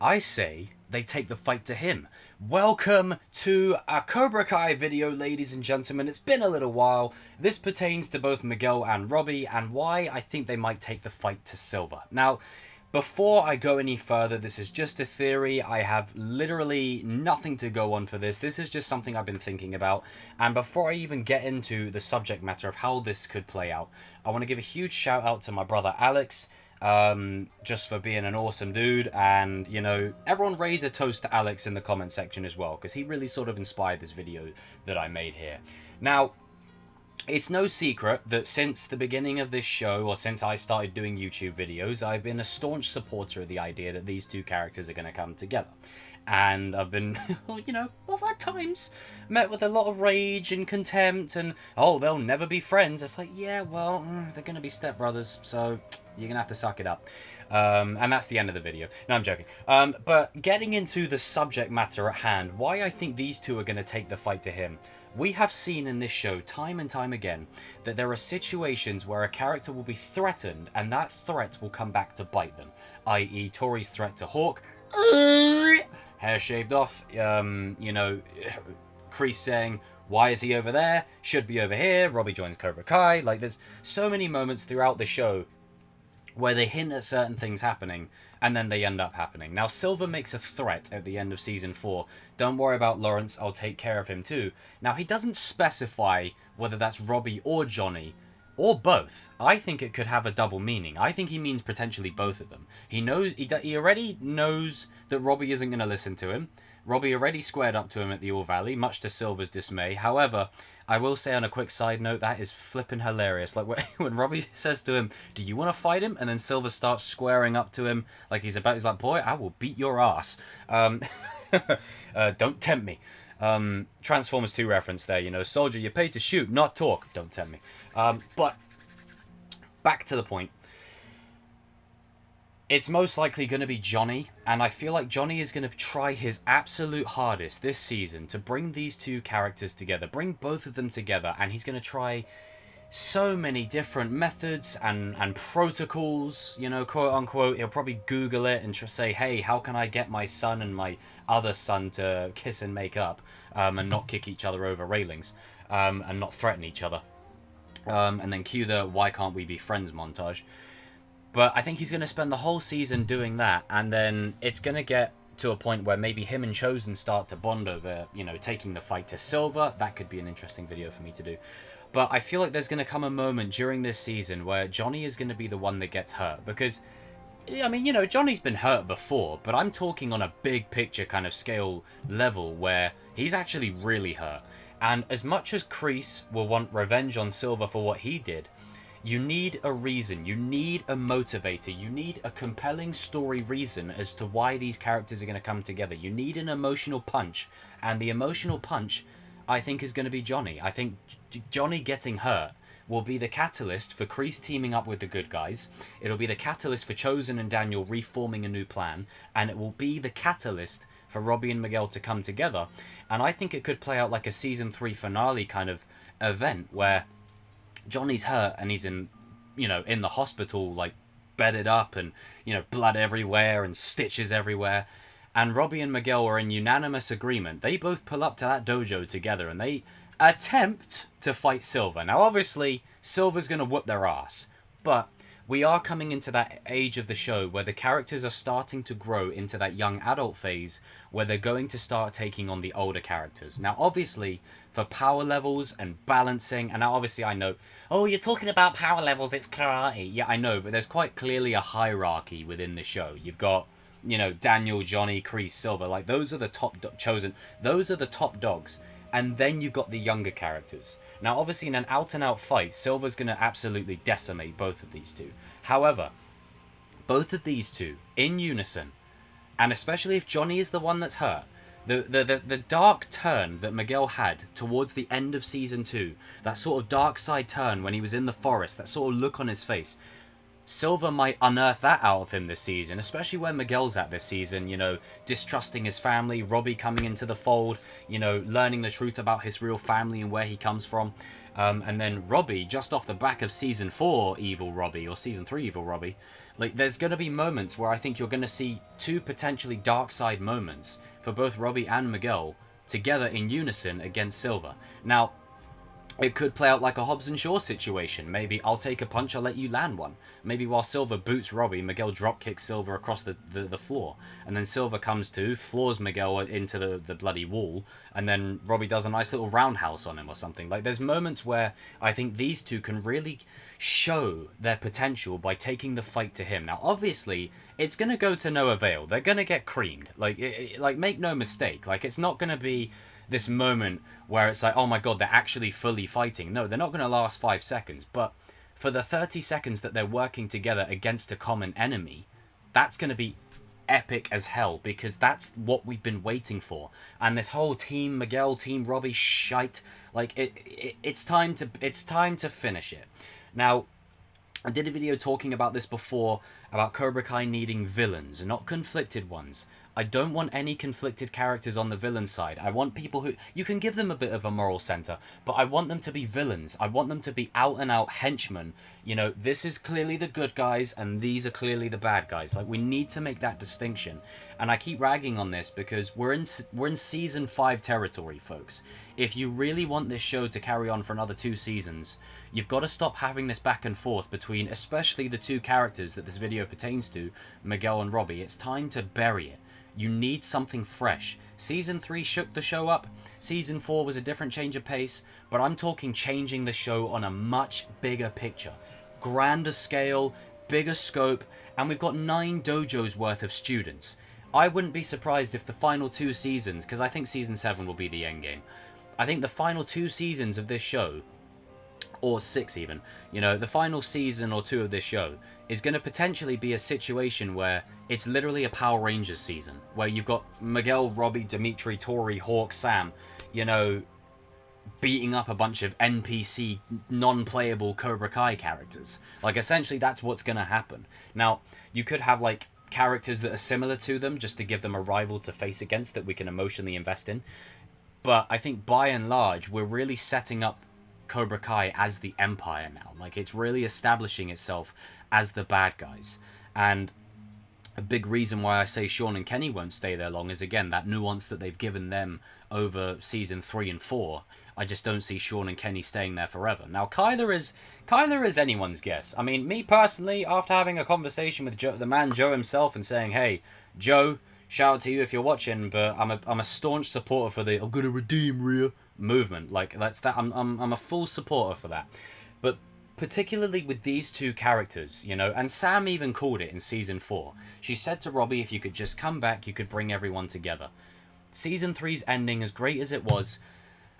I say they take the fight to him. Welcome to a Cobra Kai video, ladies and gentlemen. It's been a little while. This pertains to both Miguel and Robbie, and why I think they might take the fight to Silver. Now, before I go any further, this is just a theory. I have literally nothing to go on for this. This is just something I've been thinking about. And before I even get into the subject matter of how this could play out, I want to give a huge shout out to my brother Alex, just for being an awesome dude. And, you know, everyone raise a toast to Alex in the comment section as well, because he really sort of inspired this video that I made here. Now, it's no secret that since the beginning of this show, or since I started doing YouTube videos, I've been a staunch supporter of the idea that these two characters are going to come together. And I've been, you know, at times met with a lot of rage and contempt and, oh, they'll never be friends. It's like, yeah, well, they're going to be stepbrothers, so you're going to have to suck it up. And that's the end of the video. No, I'm joking. But getting into the subject matter at hand, why I think these two are going to take the fight to him. We have seen in this show time and time again that there are situations where a character will be threatened and that threat will come back to bite them. I.e. Tori's threat to Hawk, hair shaved off, you know, Kreese saying, why is he over there? Should be over here. Robbie joins Cobra Kai. Like, there's so many moments throughout the show where they hint at certain things happening, and then they end up happening. Now, Silver makes a threat at the end of Season 4. Don't worry about Lawrence, I'll take care of him too. Now, he doesn't specify whether that's Robbie or Johnny, or both. I think it could have a double meaning. I think he means potentially both of them. He knows, he already knows that Robbie isn't going to listen to him. Robbie already squared up to him at the All Valley, much to Silver's dismay. However, I will say on a quick side note, that is flipping hilarious. Like when Robbie says to him, do you want to fight him? And then Silver starts squaring up to him like he's like, boy, I will beat your ass. Don't tempt me. Transformers 2 reference there, you know, soldier, you're paid to shoot, not talk. Don't tempt me. But back to the point. It's most likely going to be Johnny, and I feel like Johnny is going to try his absolute hardest this season to bring these two characters together, bring both of them together, and he's going to try so many different methods and protocols, you know, quote unquote. He'll probably Google it and just say, hey, how can I get my son and my other son to kiss and make up, and not kick each other over railings, and not threaten each other, and then cue the why can't we be friends montage. But I think he's going to spend the whole season doing that, and then it's going to get to a point where maybe him and Chozen start to bond over, you know, taking the fight to Silver. That could be an interesting video for me to do. But I feel like there's going to come a moment during this season where Johnny is going to be the one that gets hurt. Because, I mean, you know, Johnny's been hurt before, but I'm talking on a big picture kind of scale level where he's actually really hurt. And as much as Kreese will want revenge on Silver for what he did, you need a reason, you need a motivator, you need a compelling story reason as to why these characters are going to come together. You need an emotional punch, and the emotional punch, I think, is going to be Johnny. I think Johnny getting hurt will be the catalyst for Kreese teaming up with the good guys. It'll be the catalyst for Chozen and Daniel reforming a new plan, and it will be the catalyst for Robbie and Miguel to come together. And I think it could play out like a Season 3 finale kind of event where Johnny's hurt and he's in, you know, in the hospital, like bedded up and, you know, blood everywhere and stitches everywhere. And Robbie and Miguel are in unanimous agreement. They both pull up to that dojo together and they attempt to fight Silver. Now, obviously, Silver's going to whoop their ass. But we are coming into that age of the show where the characters are starting to grow into that young adult phase where they're going to start taking on the older characters. Now, obviously, for power levels and balancing, and now obviously I know, oh, you're talking about power levels, it's karate. Yeah, I know, but there's quite clearly a hierarchy within the show. You've got, you know, Daniel, Johnny, Kreese, Silver. Like, those are the top Chozen. Those are the top dogs. And then you've got the younger characters. Now, obviously, in an out-and-out fight, Silver's going to absolutely decimate both of these two. However, both of these two, in unison, and especially if Johnny is the one that's hurt, the dark turn that Miguel had towards the end of Season 2, that sort of dark side turn when he was in the forest, that sort of look on his face, Silver might unearth that out of him this season, especially where Miguel's at this season, you know, distrusting his family, Robbie coming into the fold, you know, learning the truth about his real family and where he comes from. And then Robbie, just off the back of Season 4 Evil Robbie, or Season 3 Evil Robbie, like, there's going to be moments where I think you're going to see two potentially dark side moments for both Robbie and Miguel together in unison against Silver. Now, it could play out like a Hobbs and Shaw situation. Maybe I'll take a punch, I'll let you land one. Maybe while Silver boots Robbie, Miguel drop kicks Silver across the floor. And then Silver comes to, floors Miguel into the bloody wall. And then Robbie does a nice little roundhouse on him or something. Like, there's moments where I think these two can really show their potential by taking the fight to him. Now, obviously, it's going to go to no avail. They're going to get creamed. Like, make no mistake. Like, it's not going to be this moment where it's like, oh my god, they're actually fully fighting. No, they're not going to last 5 seconds, but for the 30 seconds that they're working together against a common enemy, that's going to be epic as hell, because that's what we've been waiting for. And this whole Team Miguel, Team Robbie shite, like, it's time to finish it. Now, I did a video talking about this before, about Cobra Kai needing villains, not conflicted ones. I don't want any conflicted characters on the villain side. I want people who... You can give them a bit of a moral center, but I want them to be villains. I want them to be out-and-out henchmen. You know, this is clearly the good guys, and these are clearly the bad guys. Like, we need to make that distinction. And I keep ragging on this because we're in Season 5 territory, folks. If you really want this show to carry on for another 2 seasons, you've got to stop having this back and forth between especially the 2 characters that this video pertains to, Miguel and Robbie. It's time to bury it. You need something fresh. Season 3 shook the show up. Season 4 was a different change of pace. But I'm talking changing the show on a much bigger picture. Grander scale, bigger scope, and we've got 9 dojos worth of students. I wouldn't be surprised if the final 2 seasons, because I think Season 7 will be the endgame. I think the final 2 seasons of this show, or 6 even, you know, the final season or 2 of this show is going to potentially be a situation where it's literally a Power Rangers season, where you've got Miguel, Robbie, Dimitri, Tori, Hawk, Sam, you know, beating up a bunch of NPC, non-playable Cobra Kai characters. Like, essentially, that's what's going to happen. Now, you could have, like, characters that are similar to them, just to give them a rival to face against that we can emotionally invest in. But I think, by and large, we're really setting up Cobra Kai as the Empire now. Like, it's really establishing itself as the bad guys. And a big reason why I say Sean and Kenny won't stay there long is, again, that nuance that they've given them over Season 3 and 4. I just don't see Sean and Kenny staying there forever. Now, Kyler is anyone's guess. I mean, me personally, after having a conversation with Joe, the man Joe himself, and saying, hey, Joe, shout out to you if you're watching, but I'm a staunch supporter for the I'm gonna redeem Rhea movement. Like, that's that. I'm a full supporter for that. But particularly with these 2 characters, you know, and Sam even called it in Season 4. She said to Robbie, if you could just come back, you could bring everyone together. Season 3's ending, as great as it was,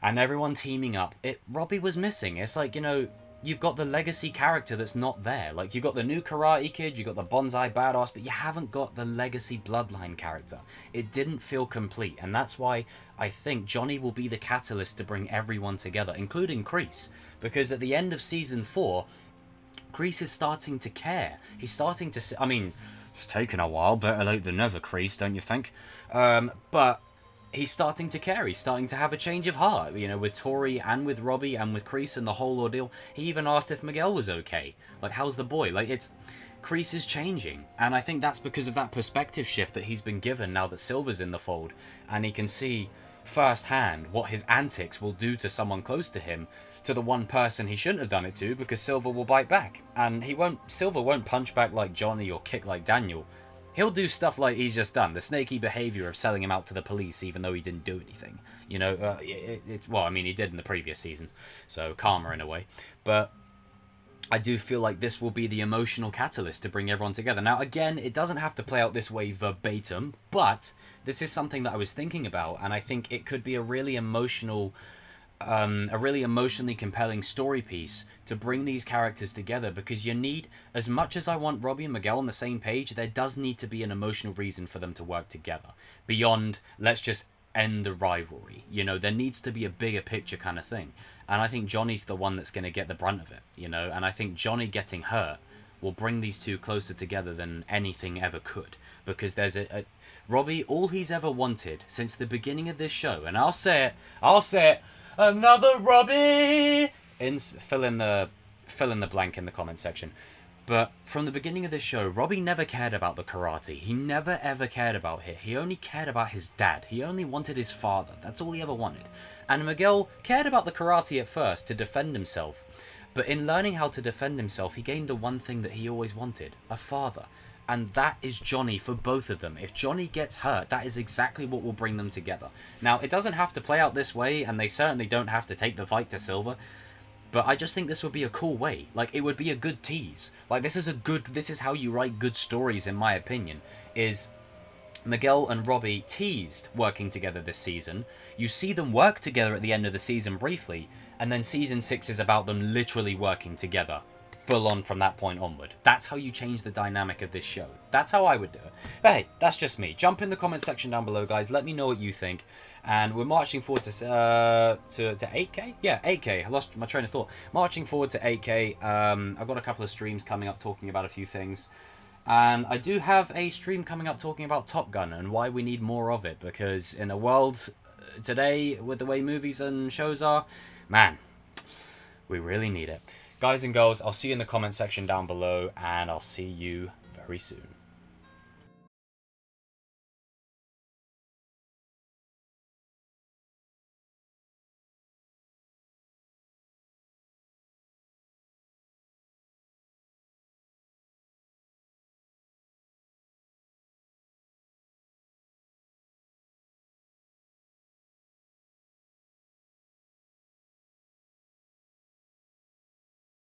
and everyone teaming up, Robbie was missing. It's like, you know, you've got the legacy character that's not there. Like, you've got the new Karate Kid, you've got the Bonsai Badass, but you haven't got the legacy bloodline character. It didn't feel complete, and that's why I think Johnny will be the catalyst to bring everyone together, including Kreese. Because at the end of Season 4, Kreese is starting to care. He's starting to... I mean, it's taken a while, better late than never, Kreese, don't you think? But he's starting to care. He's starting to have a change of heart, you know, with Tori and with Robbie and with Kreese and the whole ordeal. He even asked if Miguel was okay. Like, how's the boy? Like, it's... Kreese is changing, and I think that's because of that perspective shift that he's been given now that Silver's in the fold, and he can see firsthand what his antics will do to someone close to him, to the one person he shouldn't have done it to, because Silver will bite back. And Silver won't punch back like Johnny or kick like Daniel. He'll do stuff like he's just done, the snaky behavior of selling him out to the police even though he didn't do anything. You know, well, I mean, he did in the previous seasons, so karma in a way. But I do feel like this will be the emotional catalyst to bring everyone together. Now, again, it doesn't have to play out this way verbatim, but this is something that I was thinking about, and I think it could be a really emotionally compelling story piece to bring these characters together, because you need, as much as I want Robbie and Miguel on the same page, there does need to be an emotional reason for them to work together. Beyond, let's just end the rivalry. You know, there needs to be a bigger picture kind of thing. And I think Johnny's the one that's going to get the brunt of it, you know, and I think Johnny getting hurt will bring these two closer together than anything ever could. Because there's Robbie, all he's ever wanted since the beginning of this show, and I'll say it, another Robbie! Fill in the blank in the comment section. But from the beginning of this show, Robbie never cared about the karate. He never ever cared about it. He only cared about his dad. He only wanted his father. That's all he ever wanted. And Miguel cared about the karate at first to defend himself. But in learning how to defend himself, he gained the one thing that he always wanted, a father. And that is Johnny for both of them. If Johnny gets hurt, that is exactly what will bring them together. Now, it doesn't have to play out this way, and they certainly don't have to take the fight to Silver. But I just think this would be a cool way. Like, it would be a good tease. Like, this is how you write good stories, in my opinion. Is Miguel and Robbie teased working together this season. You see them work together at the end of the season briefly. And then season 6 is about them literally working together. Full on from that point onward. That's how you change the dynamic of this show. That's how I would do it. But hey, that's just me. Jump in the comment section down below, guys. Let me know what you think. And we're marching forward to 8K? Yeah, 8K. I lost my train of thought. Marching forward to 8K. I've got a couple of streams coming up talking about a few things. And I do have a stream coming up talking about Top Gun and why we need more of it. Because in a world today, with the way movies and shows are, man, we really need it. Guys and girls, I'll see you in the comment section down below, and I'll see you very soon.